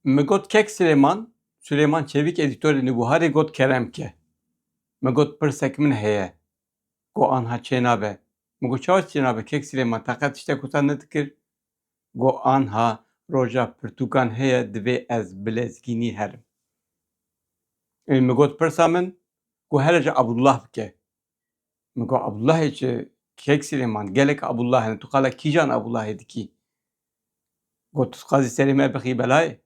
Migot kek Süleyman Çevik editörü buharê got keremke. Migot pirsek min heye. Go anha çênabe. Migot çawa çênabe kek Süleyman taqet tiştek wisa nedikir. Go anha roja pirtûkan heye divê ez bilezgînî herim. Migot pirsa min ku here ji Abdullah bike. Migot Abdullahê çi kek Süleyman gelek Abdullah hene. Tu qala kîjan Abdullahê dikî? Got tu qazî serê me bixî belayê?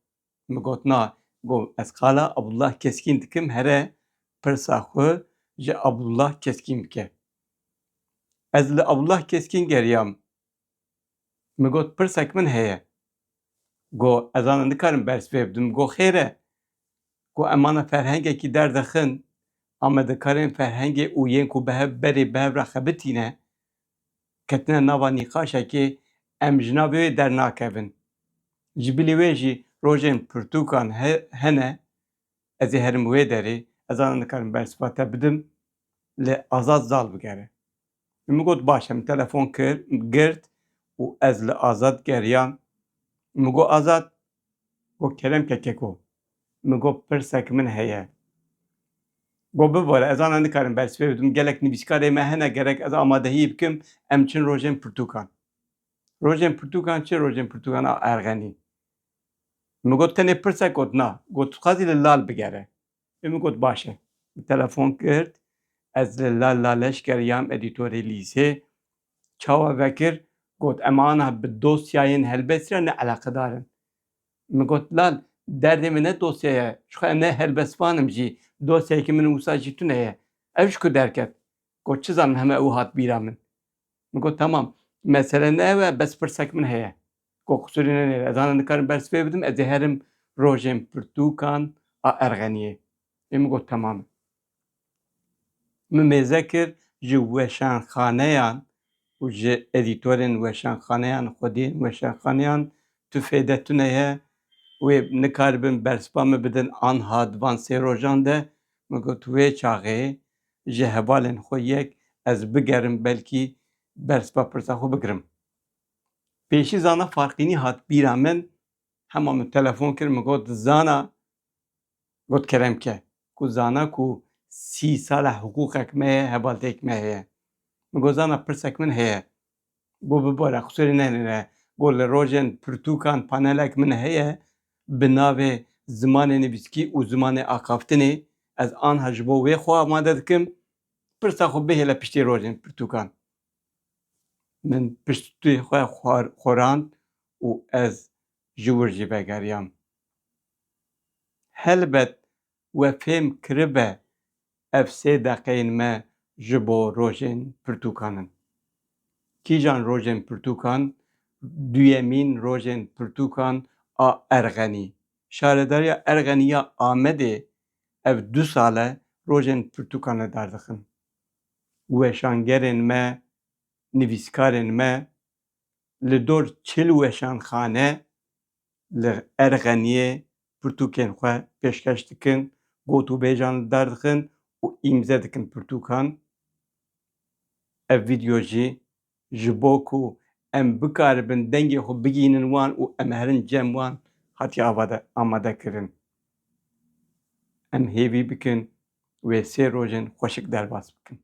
Migot na. Got ez qala Abdullah keskîn dikim here pirsa xwe ji Abdullah keskîn bike. Ez li Abdullah keskîn geriyam. Migot pirsek min heye. Got ez ana nikarim bersiv bidim. Got xêr e. Got em ana ferhengekî derdixin ama dikarin ferhengê û yên ku bihev berê bihev re xebitîne ketine nava nîqaşekê em ji nav wê dernakevin. Ji bilî wê jî rojên pirtûkan hene ez ê herim wê derê ez ana nikarim bersiva te bidim li Azad zal bigere. Min got baş min telefon girt û ez li Azad geriyam. Min got Azad got keremke keko. Min got pirsek min heye. Got bibare ez ana nikarim bersiv bidim gelek nivîskarê me hene gerek ez amadehiyê bikim em çin rojên pirtûkan. Rojên pirtûkan çi rojên pirtûkan a erxenî. Min got tenê pirsek got na. Got tu qazî li Lal bigere. Min got baş e. Telefon girt ez li Lal Laleş geriyam edîtorê lîsê. Çawa vekir got em ana bi dosyayên helbestî re ne eleqedar in. Min got Lal derdê min ne dosya ye. Ji xwe ne helbestvanim jî dosyayekî min wisa jî tune ye. Ev ji ku derket? Got çi zanim heme ew hat bîra min. Min got tamam. Mesele ne ew e bes pirsek min heye. Got qusûrê nenêre ez ana nikarim bersiv bidim ez ê herim rojên pirtûkan a Erxeniyê. Min got temam e. Min mêze kir ji weşanxaneyan û ji edîtorên weşanxaneyan xwediyên weşanxaneyan tu fêde tune ye wê nikaribin bersiva min bidin anha divan sê rojan de. Min got wê çaxê ji hevalên xwe yek ez bigerim belkî bersiva pirsa xwe bigirim. Pêşî zana farqînî hat bîra min hema min telefon kir min got zana got keremke ku zana ku 30 sala hiqûqek me ye hevalteyek me heye. Min got zana pirsek min heye. Got bibare qusûrê nenêre. Got li rojên pirtûkan panelek min heye bi navê zimanê nivîskî û zimanê aqaftinê ez anha ji bo wê xwe amade dikim pirsa xwe bihêle piştî rojên pirtûkan. Min piştî xwe xwarand û ez ji wir jî vegeriyam. Helbet we fêm kiribe ev 3 deqeyên me ji bo rojên pirtûkan in. Kîjan rojên pirtûkan? Duyemîn rojên pirtûkan a Erxenî. Şaredariya Erxenîya Amedê ev 2 sal e rojên pirtûkan li derdixin. Weşangerên me, nivîskarên me li dor 40 weşanxane li Erxeniyê pirtûkên xwe pêşkeş dikin, gotûbêjan li derdixin û îmze dikin pirtûkan. Ev vîdeo jî ji bo ku em bikaribin dengê xwe bigînin wan û em herin cem wan hatiye amadekirin. Em hêvî bikin wê 3 rojên xweşik derbas bikin.